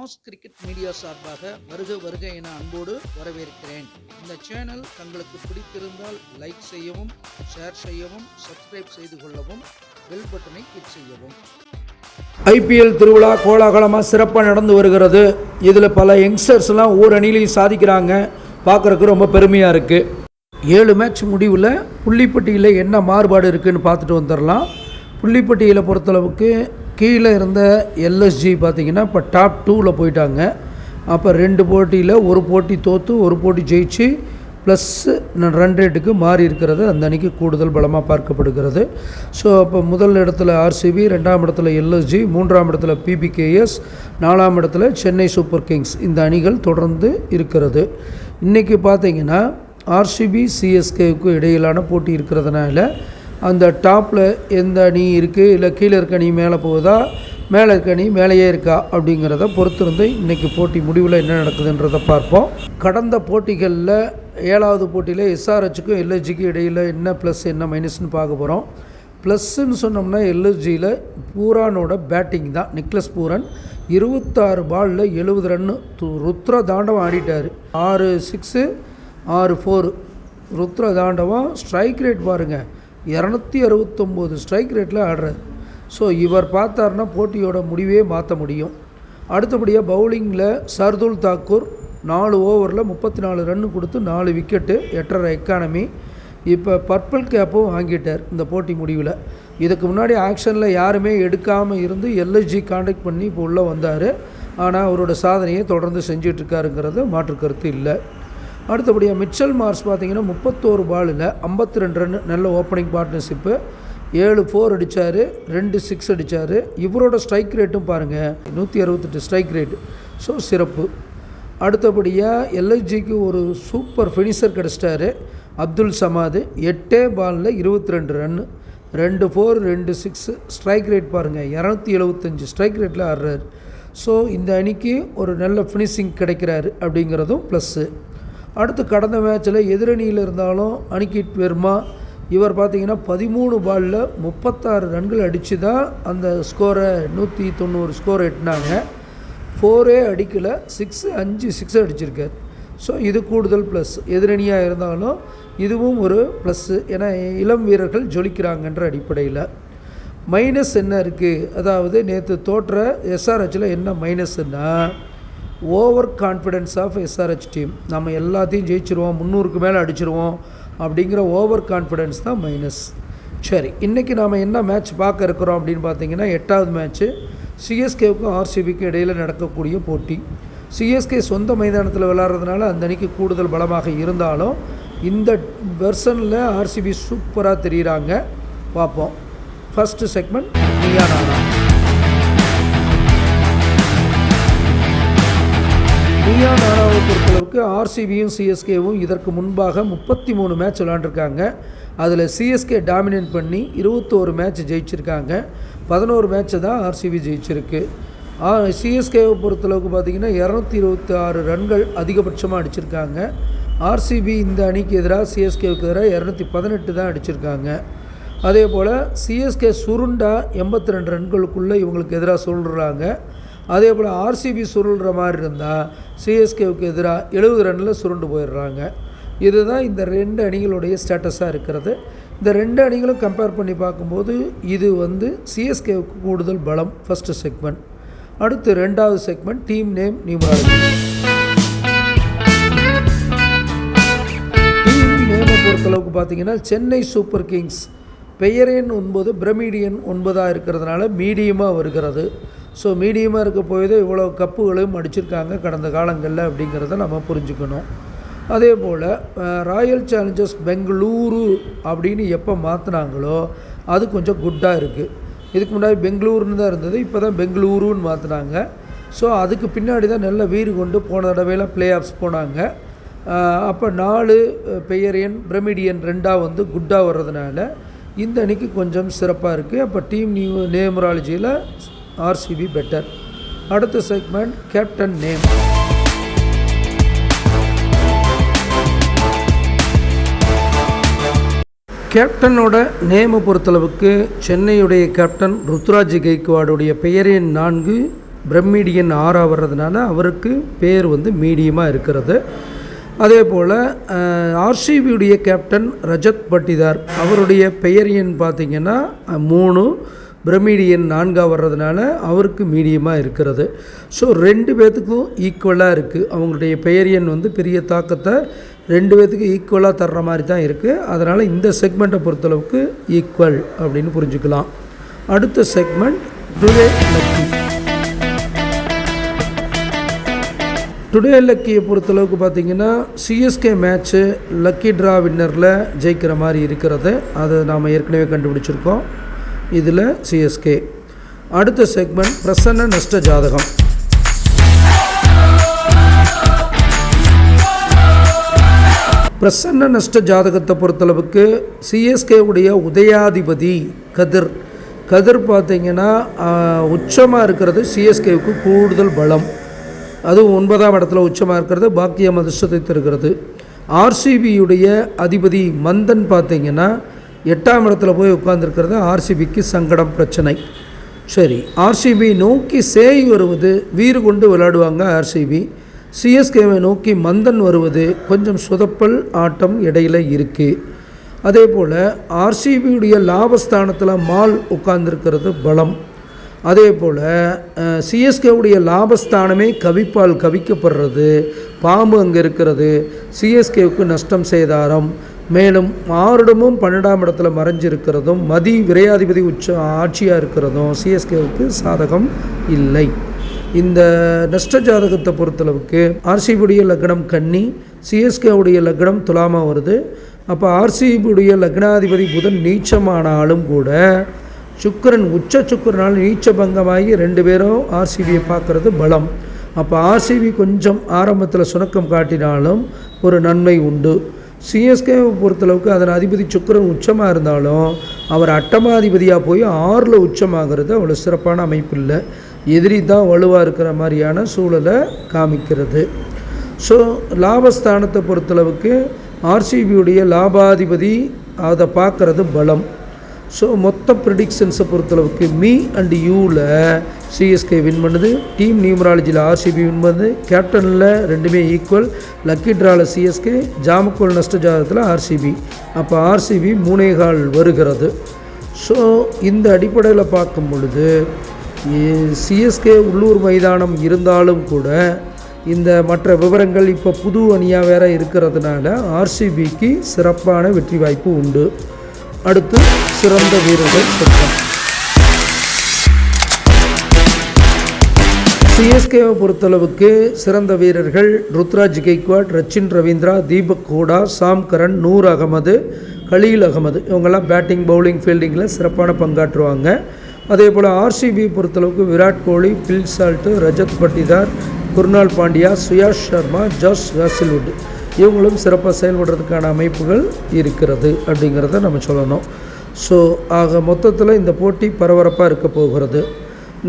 Mass cricket media சார்பாக வருக வருக என அன்போடு வரவேற்கிறேன். இந்த சேனல் தங்களுக்கு பிடித்திருந்தால் லைக் செய்யவும், ஷேர் செய்யவும், சப்ஸ்கிரைப் செய்து கொள்ளவும், பெல் பட்டனை கிளிக் செய்யவும். ஐபிஎல் திருவிழா கோலாகலமாக சிறப்பாக நடந்து வருகிறது. இதில் பல யங்ஸ்டர்ஸ்லாம் ஒவ்வொரு அணிலையும் சாதிக்கிறாங்க. பார்க்குறதுக்கு ரொம்ப பெருமையாக இருக்குது. 7 மேட்ச் முடிவில் புள்ளிப்பட்டியில் என்ன மாறுபாடு இருக்குதுன்னு பார்த்துட்டு வந்துடலாம். புள்ளிப்பட்டியில் பொறுத்தளவுக்கு கீழே இருந்த எல்எஸ்ஜி பார்த்திங்கன்னா இப்போ டாப் 2ல் போயிட்டாங்க. அப்போ 2 போட்டியில் ஒரு போட்டி தோற்று ஒரு போட்டி ஜெயிச்சு ப்ளஸ் ரன் ரேட்டுக்கு மாறி இருக்கிறது அந்த அணிக்கு கூடுதல் பலமாக பார்க்கப்படுகிறது. ஸோ அப்போ முதல் இடத்துல ஆர்சிபி, 2ஆம் இடத்துல எல்எஸ்ஜி, 3ஆம் இடத்துல பிபிகேஎஸ், 4ஆம் இடத்துல சென்னை சூப்பர் கிங்ஸ். இந்த அணிகள் தொடர்ந்து இருக்கிறது. இன்றைக்கி பார்த்திங்கன்னா ஆர்சிபி சிஎஸ்கேவுக்கு இடையிலான போட்டி இருக்கிறதுனால அந்த டாப்பில் எந்த அணி இருக்குது, இல்லை கீழே இருக்க அணி மேலே போகுதா, மேலே இருக்க அணி மேலேயே இருக்கா அப்படிங்கிறத பொறுத்திருந்து இன்றைக்கி போட்டி முடிவில் என்ன நடக்குதுன்றதை பார்ப்போம். கடந்த போட்டிகளில் 7வது போட்டியில் எஸ்ஆர்ஹெச்சுக்கும் எல்எஸ்ஜிக்கும் இடையில் என்ன ப்ளஸ் என்ன மைனஸ்னு பார்க்க போகிறோம். ப்ளஸ்ன்னு சொன்னோம்னா எல்எஸ்ஜியில் பூரானோட பேட்டிங் தான். நிக்லஸ் பூரன் 26 பாலில் 70 ரன்னு ருத்ர தாண்டவம் ஆடிட்டார். 6 6 6 4 ருத்ர தாண்டவம். ஸ்ட்ரைக் ரேட் பாருங்கள், 269 ஸ்ட்ரைக் ரேட்டில் ஆடுறார். ஸோ இவர் பார்த்தாருன்னா போட்டியோட முடிவே மாற்ற முடியும். அடுத்தபடியாக பவுலிங்கில் சர்துல் தாக்கூர் 4 ஓவரில் 34 ரன்னு கொடுத்து 4 விக்கெட்டு, 8.5 எக்கானமி. இப்போ பர்பிள் கேப்பும் வாங்கிட்டார் இந்த போட்டி முடிவில். இதுக்கு முன்னாடி ஆக்ஷனில் யாருமே எடுக்காமல் இருந்து எல்எஸ்ஜி கான்டாக்ட் பண்ணி இப்போ உள்ளே வந்தார். ஆனால் அவரோட சாதனையை தொடர்ந்து செஞ்சிட்ருக்காருங்கிறது மாற்று கருத்து இல்லை. அடுத்தபடியாக மிச்சல் மார்ஸ் பார்த்திங்கன்னா 31 பாலில் 52 ரன், நல்ல ஓப்பனிங் பார்ட்னர்ஷிப்பு. 7 4 அடித்தார், 2 6 அடித்தார். இவரோட ஸ்ட்ரைக் ரேட்டும் பாருங்கள் 168 ஸ்ட்ரைக் ரேட். ஸோ சிறப்பு. அடுத்தபடியாக எல்எஸ்ஜிக்கு ஒரு சூப்பர் ஃபினிஷர் கிடச்சிட்டாரு, அப்துல் சமாது. 8 பாலில் 22 ரன்னு, 2 4 2 6 ஸ்ட்ரைக் ரேட் பாருங்கள் 275 ஸ்ட்ரைக் ரேட்டில் ஆடுறாரு. ஸோ இந்த அணிக்கு ஒரு நல்ல ஃபினிஷிங் கிடைக்கிறாரு அப்படிங்கிறதும் ப்ளஸ்ஸு. அடுத்து கடந்த மேட்ச்சில் எதிரணியில் இருந்தாலும் அனிகித் வெர்மா இவர் பார்த்திங்கன்னா 13 பாலில் 36 ரன்கள் அடித்து தான் அந்த ஸ்கோரை 190 ஸ்கோரை எட்டினாங்க. 4 அடிக்கலை, 5 6 அடிச்சிருக்கார். ஸோ இது கூடுதல் ப்ளஸ். எதிரணியாக இருந்தாலும் இதுவும் ஒரு ப்ளஸ்ஸு. ஏன்னா இளம் வீரர்கள் ஜொலிக்கிறாங்கன்ற அடிப்படையில். மைனஸ் என்ன இருக்குது, அதாவது நேற்று தோற்ற எஸ்ஆர்ஹெச்சில் என்ன மைனஸ்ன்னா over confidence of SRH team. நம்ம எல்லாத்தையும் ஜெயிச்சிருவோம், 300க்கு மேலே அடிச்சிருவோம் அப்படிங்கிற ஓவர் கான்ஃபிடென்ஸ் தான் மைனஸ். சரி, இன்றைக்கி நாம் என்ன மேட்ச் பார்க்க இருக்கிறோம் அப்படின்னு பார்த்தீங்கன்னா 8வது மேட்ச்சு சிஎஸ்கேவுக்கும் ஆர்சிபிக்கும் இடையில் நடக்கக்கூடிய போட்டி. சிஎஸ்கே சொந்த மைதானத்தில் விளையாடுறதுனால அந்த அணிக்கு கூடுதல் பலமாக இருந்தாலும் இந்த வெர்ஷனில் ஆர்சிபி சூப்பராக தெரிகிறாங்க. பார்ப்போம். First segment நியானானா. நியானானாவை பொறுத்தளவுக்கு ஆர்சிபியும் சிஎஸ்கேவும் இதற்கு முன்பாக 33 மேட்ச் விளையாண்டுருக்காங்க. அதில் சிஎஸ்கே டாமினேட் பண்ணி 21 மேட்ச் ஜெயிச்சிருக்காங்க. 11 மேட்ச்சை தான் ஆர்சிபி ஜெயிச்சிருக்கு. சிஎஸ்கேவை பொறுத்தளவுக்கு பார்த்திங்கன்னா 226 ரன்கள் அதிகபட்சமாக அடிச்சிருக்காங்க. ஆர்சிபி இந்த அணிக்கு எதிராக சிஎஸ்கேவுக்கு எதிராக 218 தான் அடிச்சிருக்காங்க. அதே போல் சிஎஸ்கே சுருண்டா 82 ரன்களுக்குள்ளே இவங்களுக்கு எதிராக சொல்கிறாங்க. அதே போல் ஆர்சிபி சுருள்ற மாதிரி இருந்தால் சிஎஸ்கேவுக்கு எதிராக 70 ரன்னில் சுருண்டு போயிடுறாங்க. இதுதான் இந்த 2 அணிகளுடைய ஸ்டேட்டஸாக இருக்கிறது. இந்த 2 அணிகளும் கம்பேர் பண்ணி பார்க்கும்போது இது சிஎஸ்கேவுக்கு கூடுதல் பலம். First segment. அடுத்து 2வது segment team name numerology. Team நேமை பொறுத்தளவுக்கு பார்த்திங்கன்னா சென்னை சூப்பர் கிங்ஸ் பெயர் எண் 9, பிரமிடியன் 9 இருக்கிறதுனால மீடியமாக வருகிறது. ஸோ மீடியமாக இருக்க போயதே இவ்வளோ கப்புகளையும் அடிச்சிருக்காங்க கடந்த காலங்களில் அப்படிங்கிறத நம்ம புரிஞ்சுக்கணும். அதே போல் ராயல் சேலஞ்சர்ஸ் பெங்களூரு அப்படின்னு எப்போ மாற்றினாங்களோ அது கொஞ்சம் குட்டாக இருக்குது. இதுக்கு முன்னாடி பெங்களூருன்னு தான் இருந்தது, இப்போ தான் பெங்களூருன்னு மாற்றினாங்க. ஸோ அதுக்கு பின்னாடி தான் நல்ல வீறு கொண்டு போன தடவையெல்லாம் ப்ளே ஆஃப்ஸ் போனாங்க. அப்போ 4 பெயர் எண் பிரமிடியன் 2 குட்டாக வர்றதுனால இந்த அணிக்கு கொஞ்சம் சிறப்பாக இருக்குது. அப்போ டீம் நேமராலஜியில் ஆர்சிபி பெட்டர். அடுத்த செக்மெண்ட் கேப்டன் நேம். கேப்டனோட நேமை பொறுத்தளவுக்கு சென்னையுடைய கேப்டன் ருத்ராஜ் கெய்க்வாடுடைய பெயர் எண் 4 பிரம்மீடியன் 6 வர்றதுனால அவருக்கு பேர் வந்து மீடியமாக இருக்கிறது. அதே போல் ஆர்சிபியுடைய கேப்டன் ரஜத் பட்டிதார் அவருடைய பெயர் எண் பார்த்திங்கன்னா 3, பிரமிடியன் 4 வர்றதுனால அவருக்கு மீடியமாக இருக்கிறது. ஸோ 2 பேர்த்துக்கும் ஈக்குவலாக இருக்குது. அவங்களுடைய பெயர் எண் வந்து பெரிய தாக்கத்தை 2 பேர்த்துக்கும் ஈக்குவலாக தர்ற மாதிரி தான் இருக்குது. அதனால் இந்த செக்மெண்ட்டை பொறுத்தளவுக்கு ஈக்குவல் அப்படின்னு புரிஞ்சுக்கலாம். அடுத்த செக்மெண்ட் டுடே லக்கி. டுடே லக்கியை பொறுத்தளவுக்கு பார்த்திங்கன்னா சிஎஸ்கே மேட்ச்சு லக்கி ட்ரா வின்னரில் ஜெயிக்கிற மாதிரி இருக்கிறது. அதை நாம் ஏற்கனவே கண்டுபிடிச்சிருக்கோம். இதில் சிஎஸ்கே. அடுத்த செக்மெண்ட் பிரசன்ன நஷ்ட ஜாதகம். பிரசன்ன நஷ்ட ஜாதகத்தை பொறுத்தளவுக்கு சிஎஸ்கேவுடைய உதயாதிபதி கதிர் பார்த்திங்கன்னா உச்சமாக இருக்கிறது சிஎஸ்கேவுக்கு கூடுதல் பலம். அதுவும் 9ஆம் இடத்துல உச்சமாக இருக்கிறது பாக்கியம் அதிர்ஷ்டத்தை தருகிறது. ஆர்சிபியுடைய அதிபதி மந்தன் பார்த்திங்கன்னா 8ஆம் இடத்துல போய் உட்கார்ந்துருக்கிறது ஆர்சிபிக்கு சங்கடம் பிரச்சனை. சரி, ஆர்சிபி நோக்கி சேய் வருவது வீறு கொண்டு விளையாடுவாங்க ஆர்சிபி. சிஎஸ்கேவை நோக்கி மந்தன் வருவது கொஞ்சம் சொதப்பல் ஆட்டம் இடையில் இருக்குது. அதே போல் ஆர்சிபியுடைய லாபஸ்தானத்தில் மால் உட்கார்ந்துருக்கிறது பலம். அதே போல் சிஎஸ்கேவுடைய லாபஸ்தானமே கவிப்பால் கவிக்கப்படுறது, பாம்பு அங்கே இருக்கிறது, சிஎஸ்கேவுக்கு நஷ்டம் சேதாரம். மேலும் 6இடமும் 12ஆம் இடத்துல மறைஞ்சிருக்கிறதும் மதி விரையாதிபதி ஆட்சியாக இருக்கிறதும் சிஎஸ்கேவுக்கு சாதகம் இல்லை. இந்த நஷ்ட ஜாதகத்தை பொறுத்தளவுக்கு ஆர்சிபியுடைய லக்னம் கன்னி, சிஎஸ்கேவுடைய லக்னம் துலாமா வருது. அப்போ ஆர்சிபியுடைய லக்னாதிபதி புதன் நீச்சமானாலும் கூட சுக்கிரன் சுக்கிரனால் நீச்ச பங்கமாகி 2 பேரும் ஆர்சிபியை பார்க்குறது பலம். அப்போ ஆர்சிபி கொஞ்சம் ஆரம்பத்தில் சுணக்கம் காட்டினாலும் ஒரு நன்மை உண்டு. சிஎஸ்கேவை பொறுத்தளவுக்கு அதன் அதிபதி சுக்கிரன் உச்சமாக இருந்தாலும் அவர் அட்டமாதிபதியாக போய் 6ல் உச்சமாகிறது அவ்வளோ சிறப்பான அமைப்பு இல்லை. எதிரி தான் வலுவாக இருக்கிற மாதிரியான சூழலை காமிக்கிறது. ஸோ லாபஸ்தானத்தை பொறுத்தளவுக்கு ஆர்சிபியுடைய லாபாதிபதி அதை பார்க்குறது பலம். ஸோ மொத்த ப்ரிடிக்ஷன்ஸை பொறுத்தளவுக்கு மீ அண்ட் யூவில் சிஎஸ்கே வின் பண்ணுது, டீம் நியூமராலஜியில் ஆர்சிபி வின் பண்ணுது, கேப்டனில் 2மே ஈக்குவல், லக்கி ட்ராவில் சிஎஸ்கே, ஜாமக்கோல் நஷ்ட ஜாதகத்தில் ஆர்சிபி. அப்போ ஆர்சிபி 3.25 வருகிறது. ஸோ இந்த அடிப்படையில் பார்க்கும் பொழுது சிஎஸ்கே உள்ளூர் மைதானம் இருந்தாலும் கூட இந்த மற்ற விவரங்கள் இப்போ புது அணியாக வேறு இருக்கிறதுனால ஆர்சிபிக்கு சிறப்பான வெற்றி வாய்ப்பு உண்டு. அடுத்து சிறந்த வீரர்கள் செக்மெண்ட். சிஎஸ்கேவை பொறுத்தளவுக்கு சிறந்த வீரர்கள் ருத்ராஜ் கெய்க்வாட், ரச்சின் ரவீந்திரா, தீபக் ஹூடா, சாம் கரன், நூர் அகமது, கலீல் அகமது இவங்கெல்லாம் பேட்டிங் பவுலிங் ஃபீல்டிங்கில் சிறப்பான பங்காற்றுவாங்க. அதே போல் ஆர்சிபி பொறுத்தளவுக்கு விராட் கோலி, பில் சால்ட்டு, ரஜத் பட்டிதார், குர்னால் பாண்டியா, சுயாஷ் சர்மா, ஜாஸ் ஹேசில்வுட் இவங்களும் சிறப்பாக செயல்படுறதுக்கான அமைப்புகள் இருக்கிறது அப்படிங்கிறத நம்ம சொல்லணும். ஸோ ஆக மொத்தத்தில் இந்த போட்டி பரபரப்பாக இருக்க போகிறது.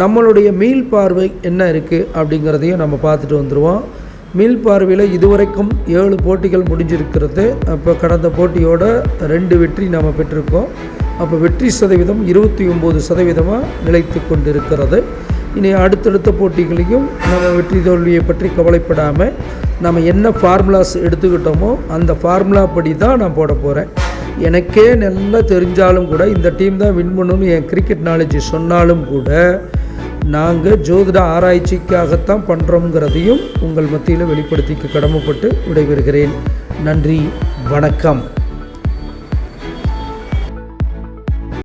நம்மளுடைய மீள் பார்வை என்ன இருக்குது அப்படிங்கிறதையும் நம்ம பார்த்துட்டு வந்துடுவோம். மீள் பார்வையில் இதுவரைக்கும் 7 போட்டிகள் முடிஞ்சிருக்கிறது. அப்போ கடந்த போட்டியோட 2 வெற்றி நாம் பெற்றிருக்கோம். அப்போ வெற்றி சதவீதம் 29% நிலைத்து கொண்டிருக்கிறது. இனி அடுத்தடுத்த போட்டிகளையும் நம்ம வெற்றி தோல்வியை பற்றி கவலைப்படாமல் நம்ம என்ன ஃபார்முலாஸ் எடுத்துக்கிட்டோமோ அந்த ஃபார்முலா படி தான் நான் போட போகிறேன். எனக்கே நல்லா தெரிஞ்சாலும் கூட இந்த டீம் தான் வின் பண்ணணும்னு என் கிரிக்கெட் நாலேஜ் சொன்னாலும் கூட நாங்கள் ஜோதிட ஆராய்ச்சிக்காகத்தான் பண்ணுறோங்கிறதையும் உங்கள் மத்தியில் வெளிப்படுத்திக்க கடமைப்பட்டு விடைபெறுகிறேன். நன்றி, வணக்கம்.